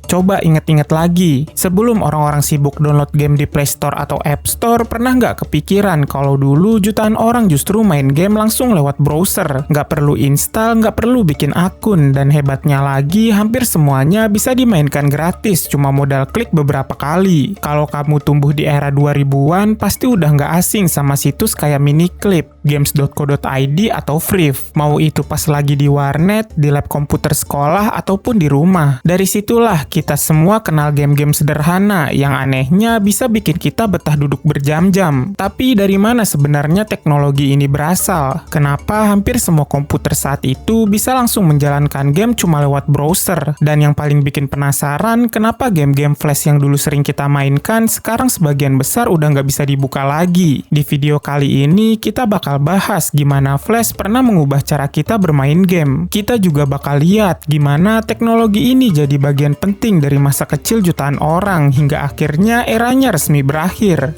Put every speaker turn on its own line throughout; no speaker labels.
Coba inget-inget lagi, sebelum orang-orang sibuk download game di Play Store atau App Store, pernah nggak kepikiran kalau dulu jutaan orang justru main game langsung lewat browser? Nggak perlu install, nggak perlu bikin akun, dan hebatnya lagi, hampir semuanya bisa dimainkan gratis, cuma modal klik beberapa kali. Kalau kamu tumbuh di era 2000-an, pasti udah nggak asing sama situs kayak Miniclip, games.co.id, atau Free. Mau itu pas lagi di warnet, di lab komputer sekolah, ataupun di rumah. Dari situlah kita semua kenal game-game sederhana yang anehnya bisa bikin kita betah duduk berjam-jam. Tapi dari mana sebenarnya teknologi ini berasal? Kenapa hampir semua komputer saat itu bisa langsung menjalankan game cuma lewat browser? Dan yang paling bikin penasaran, kenapa game-game flash yang dulu sering kita mainkan sekarang sebagian besar udah nggak bisa dibuka lagi? Di video kali ini kita bakal bahas gimana flash pernah mengubah cara kita bermain game. Kita juga bakal lihat gimana teknologi ini jadi bagian penting dari masa kecil jutaan orang hingga akhirnya eranya resmi berakhir.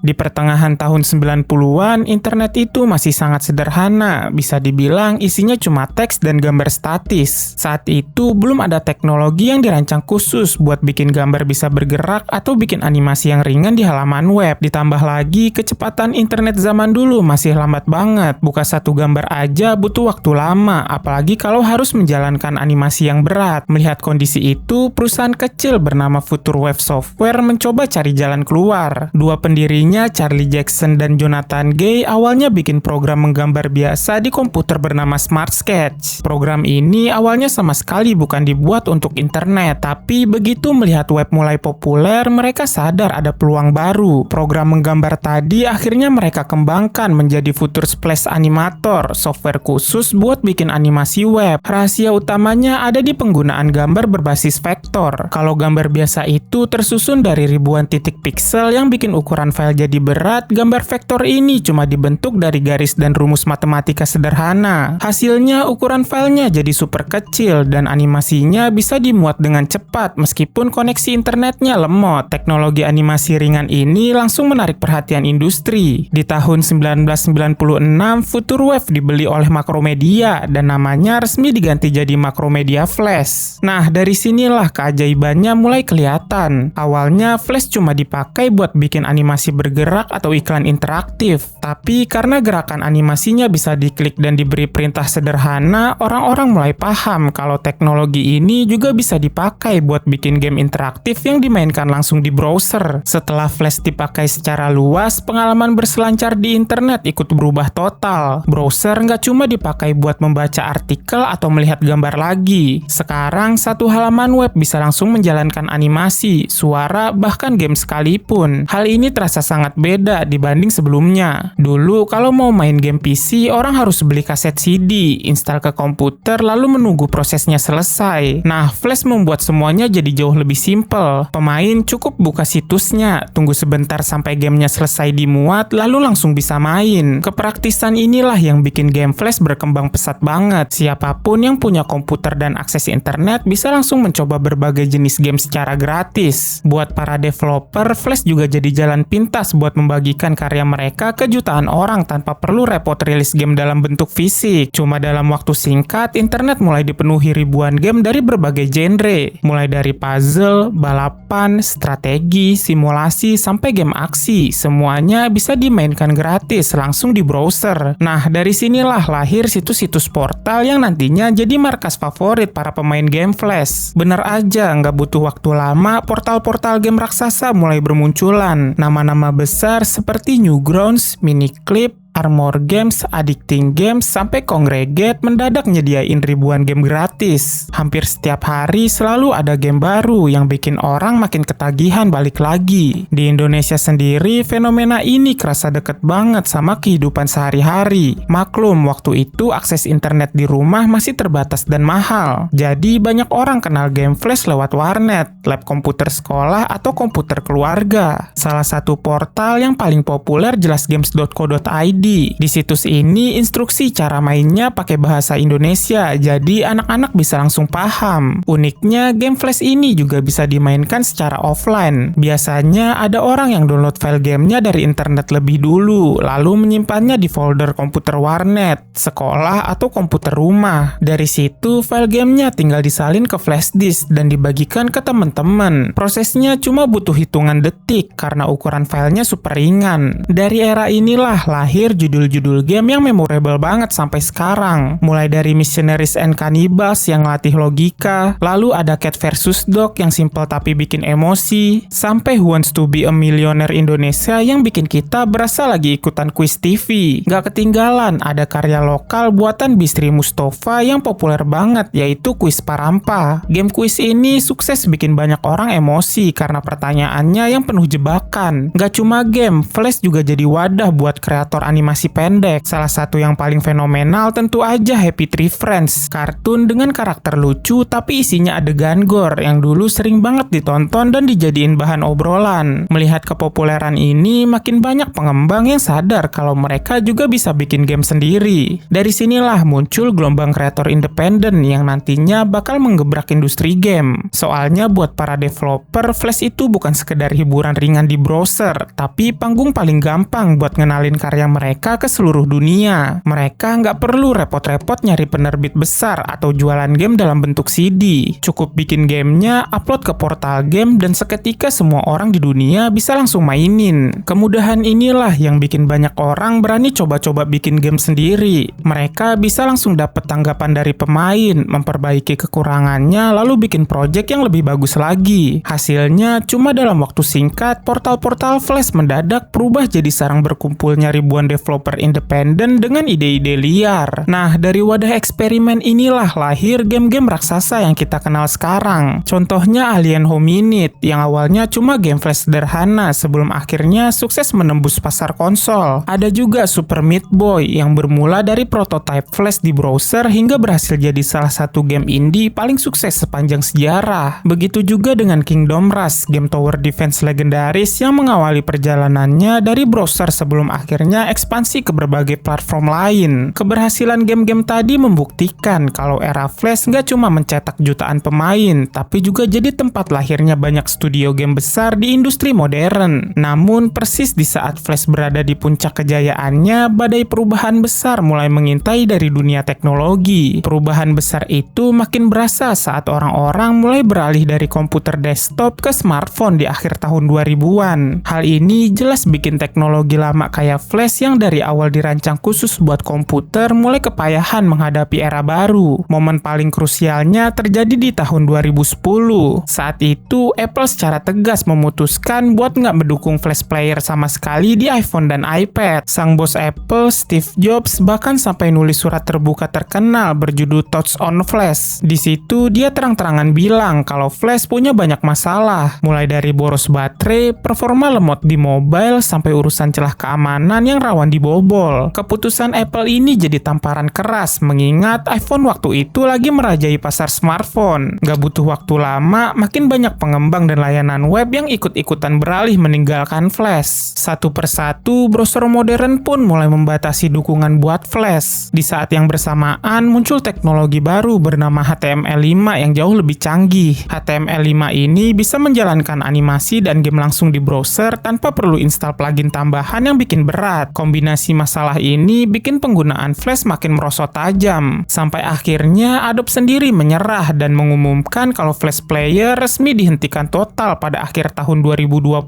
Di pertengahan tahun 90-an, internet itu masih sangat sederhana. Bisa dibilang isinya cuma teks dan gambar statis. Saat itu belum ada teknologi yang dirancang khusus buat bikin gambar bisa bergerak atau bikin animasi yang ringan di halaman web. Ditambah lagi, kecepatan internet zaman dulu masih lambat banget. Buka satu gambar aja butuh waktu lama, apalagi kalau harus menjalankan animasi yang berat. Melihat kondisi itu, perusahaan kecil bernama Future Wave Software mencoba cari jalan keluar. Dua pendirinya, Charlie Jackson dan Jonathan Gay, awalnya bikin program menggambar biasa di komputer bernama Smart Sketch. Program ini awalnya sama sekali bukan dibuat untuk internet, tapi begitu melihat web mulai populer, mereka sadar ada peluang baru. Program menggambar tadi akhirnya mereka kembangkan menjadi Future Splash Animator, software khusus buat bikin animasi web. Rahasia utamanya ada di penggunaan gambar berbasis vektor. Kalau gambar biasa itu tersusun dari ribuan titik piksel yang bikin ukuran file jadi berat, gambar vektor ini cuma dibentuk dari garis dan rumus matematika sederhana. Hasilnya ukuran filenya jadi super kecil dan animasinya bisa dimuat dengan cepat meskipun koneksi internetnya lemot. Teknologi animasi ringan ini langsung menarik perhatian industri. Di tahun 1996, Future Wave dibeli oleh Macromedia dan namanya resmi diganti jadi Macromedia Flash. Nah, dari sinilah keajaibannya mulai kelihatan. Awalnya Flash cuma dipakai buat bikin animasi bergerak atau iklan interaktif. Tapi karena gerakan animasinya bisa diklik dan diberi perintah sederhana, orang-orang mulai paham kalau teknologi ini juga bisa dipakai buat bikin game interaktif yang dimainkan langsung di browser. Setelah Flash dipakai secara luas, pengalaman berselancar di internet ikut berubah total. Browser nggak cuma dipakai buat membaca artikel atau melihat gambar lagi. Sekarang, satu halaman web bisa langsung menjalankan animasi, suara, bahkan game sekalipun. Hal ini terasa sangat beda dibanding sebelumnya. Dulu kalau mau main game PC, orang harus beli kaset CD, install ke komputer, lalu menunggu prosesnya selesai. Nah, Flash membuat semuanya jadi jauh lebih simpel. Pemain cukup buka situsnya, tunggu sebentar sampai gamenya selesai dimuat, lalu langsung bisa main. Kepraktisan inilah yang bikin game Flash berkembang pesat banget. Siapapun yang punya komputer dan akses internet bisa langsung mencoba berbagai jenis game secara gratis. Buat para developer, Flash juga jadi jalan pintas buat membagikan karya mereka ke jutaan orang tanpa perlu repot rilis game dalam bentuk fisik. Cuma dalam waktu singkat, internet mulai dipenuhi ribuan game dari berbagai genre. Mulai dari puzzle, balapan, strategi, simulasi, sampai game aksi. Semuanya bisa dimainkan gratis langsung di browser. Nah, dari sinilah lahir situs-situs portal yang nantinya jadi markas favorit para pemain game Flash. Bener aja, nggak butuh waktu lama, portal-portal game raksasa mulai bermunculan. Nama-nama besar seperti Newgrounds, Miniclip, Armor Games, Addicting Games, sampai Kongregate mendadak nyediain ribuan game gratis. Hampir setiap hari selalu ada game baru yang bikin orang makin ketagihan balik lagi. Di Indonesia sendiri, fenomena ini kerasa deket banget sama kehidupan sehari-hari. Maklum, waktu itu akses internet di rumah masih terbatas dan mahal. Jadi banyak orang kenal game Flash lewat warnet, lab komputer sekolah, atau komputer keluarga. Salah satu portal yang paling populer jelas games.co.id. CD. Di situs ini, instruksi cara mainnya pakai bahasa Indonesia, jadi anak-anak bisa langsung paham. Uniknya, game Flash ini juga bisa dimainkan secara offline. Biasanya ada orang yang download file gamenya dari internet lebih dulu, lalu menyimpannya di folder komputer warnet, sekolah, atau komputer rumah. Dari situ, file gamenya tinggal disalin ke flash disk dan dibagikan ke teman-teman. Prosesnya cuma butuh hitungan detik karena ukuran filenya super ringan. Dari era inilah lahir judul-judul game yang memorable banget sampai sekarang. Mulai dari Missionaries and Cannibals yang latih logika, lalu ada Cat vs Dog yang simple tapi bikin emosi, sampai Who Wants to be a Millionaire Indonesia yang bikin kita berasa lagi ikutan kuis TV. Gak ketinggalan ada karya lokal buatan Bistri Mustafa yang populer banget, yaitu Kuis Parampa. Game kuis ini sukses bikin banyak orang emosi karena pertanyaannya yang penuh jebakan. Gak cuma game, Flash juga jadi wadah buat kreator animasi pendek. Salah satu yang paling fenomenal tentu aja Happy Tree Friends, kartun dengan karakter lucu tapi isinya adegan gore yang dulu sering banget ditonton dan dijadiin bahan obrolan. Melihat kepopuleran ini, makin banyak pengembang yang sadar kalau mereka juga bisa bikin game sendiri. Dari sinilah muncul gelombang kreator independen yang nantinya bakal menggebrak industri game. Soalnya buat para developer, Flash itu bukan sekedar hiburan ringan di browser, tapi panggung paling gampang buat ngenalin karya mereka ke seluruh dunia. Mereka nggak perlu repot-repot nyari penerbit besar atau jualan game dalam bentuk CD. Cukup bikin gamenya, upload ke portal game, dan seketika semua orang di dunia bisa langsung mainin. Kemudahan inilah yang bikin banyak orang berani coba-coba bikin game sendiri. Mereka bisa langsung dapat tanggapan dari pemain, memperbaiki kekurangannya, lalu bikin project yang lebih bagus lagi. Hasilnya, cuma dalam waktu singkat, portal-portal Flash mendadak berubah jadi sarang berkumpulnya ribuan developer independen dengan ide-ide liar. Nah, dari wadah eksperimen inilah lahir game-game raksasa yang kita kenal sekarang. Contohnya Alien Hominid, yang awalnya cuma game Flash sederhana sebelum akhirnya sukses menembus pasar konsol. Ada juga Super Meat Boy yang bermula dari prototype Flash di browser hingga berhasil jadi salah satu game indie paling sukses sepanjang sejarah. Begitu juga dengan Kingdom Rush, game tower defense legendaris yang mengawali perjalanannya dari browser sebelum akhirnya ekspansi ke berbagai platform lain. Keberhasilan game-game tadi membuktikan kalau era Flash nggak cuma mencetak jutaan pemain, tapi juga jadi tempat lahirnya banyak studio game besar di industri modern. Namun, persis di saat Flash berada di puncak kejayaannya, badai perubahan besar mulai mengintai dari dunia teknologi. Perubahan besar itu makin berasa saat orang-orang mulai beralih dari komputer desktop ke smartphone di akhir tahun 2000-an. Hal ini jelas bikin teknologi lama kayak Flash yang dari awal dirancang khusus buat komputer mulai kepayahan menghadapi era baru. Momen paling krusialnya terjadi di tahun 2010. Saat itu, Apple secara tegas memutuskan buat nggak mendukung Flash Player sama sekali di iPhone dan iPad. Sang bos Apple, Steve Jobs, bahkan sampai nulis surat terbuka terkenal berjudul Thoughts on Flash. Di situ dia terang-terangan bilang kalau Flash punya banyak masalah, mulai dari boros baterai, performa lemot di mobile, sampai urusan celah keamanan yang rawan dibobol. Keputusan Apple ini jadi tamparan keras, mengingat iPhone waktu itu lagi merajai pasar smartphone. Gak butuh waktu lama, makin banyak pengembang dan layanan web yang ikut-ikutan beralih meninggalkan Flash. Satu persatu, browser modern pun mulai membatasi dukungan buat Flash. Di saat yang bersamaan, muncul teknologi baru bernama HTML5 yang jauh lebih canggih. HTML5 ini bisa menjalankan animasi dan game langsung di browser tanpa perlu install plugin tambahan yang bikin berat. Kombinasi masalah ini bikin penggunaan Flash makin merosot tajam. Sampai akhirnya Adobe sendiri menyerah dan mengumumkan kalau Flash Player resmi dihentikan total pada akhir tahun 2020.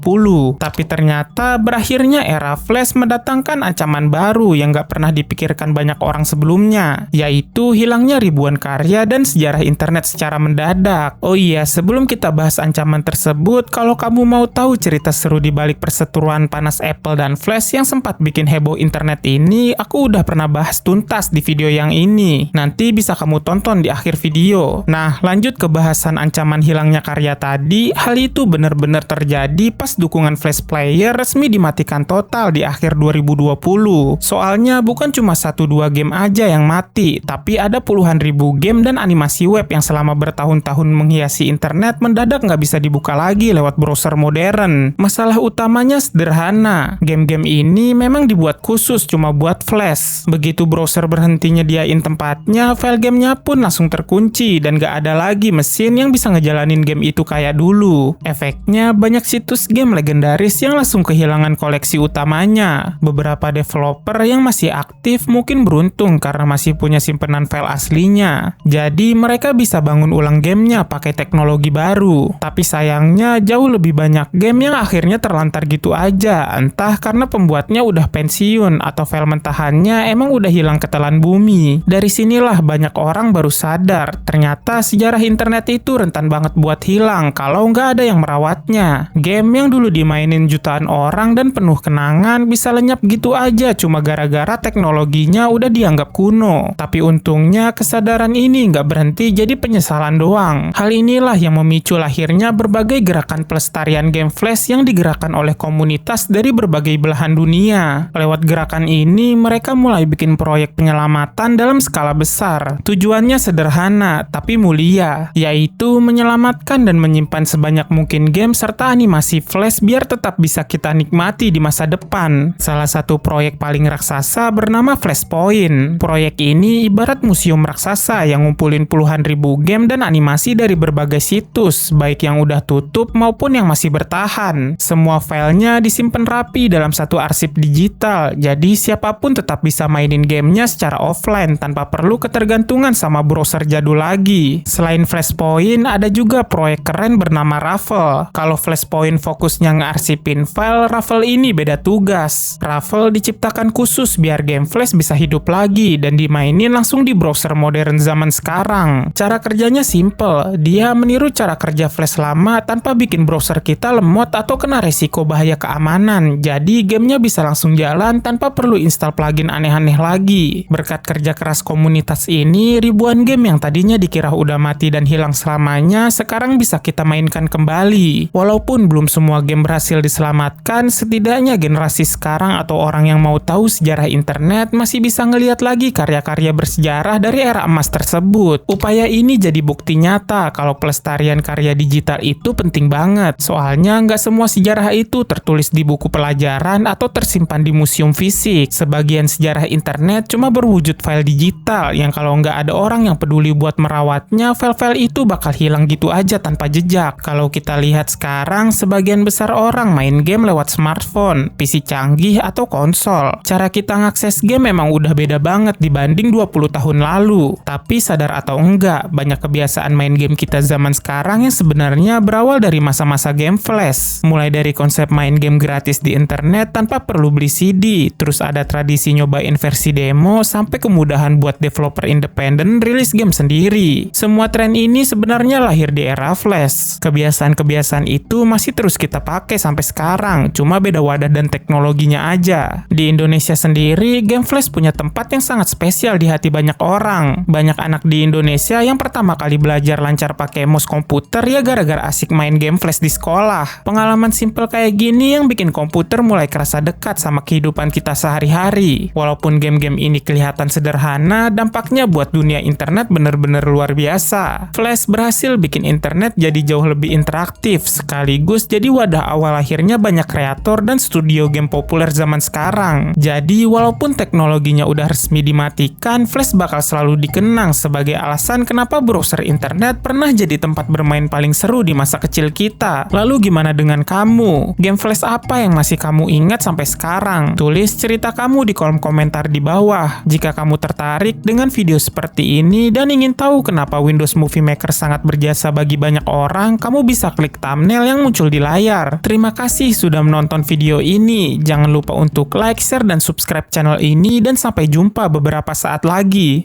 Tapi ternyata berakhirnya era Flash mendatangkan ancaman baru yang gak pernah dipikirkan banyak orang sebelumnya, yaitu hilangnya ribuan karya dan sejarah internet secara mendadak. Oh iya, sebelum kita bahas ancaman tersebut, kalau kamu mau tahu cerita seru di balik perseteruan panas Apple dan Flash yang sempat bikin heboh internet ini, aku udah pernah bahas tuntas di video yang ini. Nanti bisa kamu tonton di akhir video. Nah, lanjut ke bahasan ancaman hilangnya karya tadi. Hal itu benar-benar terjadi pas dukungan Flash Player resmi dimatikan total di akhir 2020. Soalnya bukan cuma 1-2 game aja yang mati, tapi ada puluhan ribu game dan animasi web yang selama bertahun-tahun menghiasi internet mendadak nggak bisa dibuka lagi lewat browser modern. Masalah utamanya sederhana, game-game ini memang dibuat dibuat khusus cuma buat flash. Begitu browser berhenti nyediain tempatnya, file gamenya pun langsung terkunci dan gak ada lagi mesin yang bisa ngejalanin game itu kayak dulu. Efeknya banyak situs game legendaris yang langsung kehilangan koleksi utamanya. Beberapa developer yang masih aktif mungkin beruntung karena masih punya simpenan file aslinya. Jadi mereka bisa bangun ulang gamenya pakai teknologi baru. Tapi sayangnya jauh lebih banyak game yang akhirnya terlantar gitu aja, entah karena pembuatnya udah pensiun atau file mentahannya emang udah hilang ketelan bumi. Dari sinilah banyak orang baru sadar, ternyata sejarah internet itu rentan banget buat hilang kalau nggak ada yang merawatnya. Game yang dulu dimainin jutaan orang dan penuh kenangan bisa lenyap gitu aja cuma gara-gara teknologinya udah dianggap kuno. Tapi untungnya kesadaran ini nggak berhenti jadi penyesalan doang. Hal inilah yang memicu lahirnya berbagai gerakan pelestarian game flash yang digerakkan oleh komunitas dari berbagai belahan dunia. Lewat gerakan ini, mereka mulai bikin proyek penyelamatan dalam skala besar. Tujuannya sederhana, tapi mulia, yaitu menyelamatkan dan menyimpan sebanyak mungkin game serta animasi flash biar tetap bisa kita nikmati di masa depan. Salah satu proyek paling raksasa bernama Flashpoint. Proyek ini ibarat museum raksasa yang ngumpulin puluhan ribu game dan animasi dari berbagai situs, baik yang udah tutup maupun yang masih bertahan. Semua filenya disimpan rapi dalam satu arsip digital, jadi siapapun tetap bisa mainin gamenya secara offline tanpa perlu ketergantungan sama browser jadul lagi. Selain Flashpoint, ada juga proyek keren bernama Ravel. Kalau Flashpoint fokusnya ngearsipin file, Ravel ini beda tugas. Ravel diciptakan khusus biar game flash bisa hidup lagi dan dimainin langsung di browser modern zaman sekarang. Cara kerjanya simple, dia meniru cara kerja flash lama tanpa bikin browser kita lemot atau kena resiko bahaya keamanan. Jadi gamenya bisa langsung jalan tanpa perlu install plugin aneh-aneh lagi. Berkat kerja keras komunitas ini, ribuan game yang tadinya dikira udah mati dan hilang selamanya sekarang bisa kita mainkan kembali. Walaupun belum semua game berhasil diselamatkan, setidaknya generasi sekarang atau orang yang mau tahu sejarah internet masih bisa ngelihat lagi karya-karya bersejarah dari era emas tersebut. Upaya ini jadi bukti nyata kalau pelestarian karya digital itu penting banget. Soalnya nggak semua sejarah itu tertulis di buku pelajaran atau tersimpan di museum fisik. Sebagian sejarah internet cuma berwujud file digital yang kalau nggak ada orang yang peduli buat merawatnya, file-file itu bakal hilang gitu aja tanpa jejak. Kalau kita lihat sekarang, sebagian besar orang main game lewat smartphone, PC canggih, atau konsol. Cara kita ngakses game memang udah beda banget dibanding 20 tahun lalu. Tapi sadar atau enggak, banyak kebiasaan main game kita zaman sekarang yang sebenarnya berawal dari masa-masa game flash. Mulai dari konsep main game gratis di internet tanpa perlu beli CD, terus ada tradisi nyobain versi demo, sampai kemudahan buat developer independen rilis game sendiri. Semua tren ini sebenarnya lahir di era flash. Kebiasaan-kebiasaan itu masih terus kita pakai sampai sekarang, cuma beda wadah dan teknologinya aja. Di Indonesia sendiri, game flash punya tempat yang sangat spesial di hati banyak orang. Banyak anak di Indonesia yang pertama kali belajar lancar pakai mouse komputer ya gara-gara asik main game flash di sekolah. Pengalaman simple kayak gini yang bikin komputer mulai kerasa dekat sama kehidupan kita sehari-hari. Walaupun game-game ini kelihatan sederhana, dampaknya buat dunia internet bener-bener luar biasa. Flash berhasil bikin internet jadi jauh lebih interaktif, sekaligus jadi wadah awal lahirnya banyak kreator dan studio game populer zaman sekarang. Jadi walaupun teknologinya udah resmi dimatikan, Flash bakal selalu dikenang sebagai alasan kenapa browser internet pernah jadi tempat bermain paling seru di masa kecil kita. Lalu gimana dengan kamu? Game Flash apa yang masih kamu ingat sampai sekarang? Tulis cerita kamu di kolom komentar di bawah. Jika kamu tertarik dengan video seperti ini dan ingin tahu kenapa Windows Movie Maker sangat berjasa bagi banyak orang, kamu bisa klik thumbnail yang muncul di layar. Terima kasih sudah menonton video ini. Jangan lupa untuk like, share, dan subscribe channel ini, dan sampai jumpa beberapa saat lagi.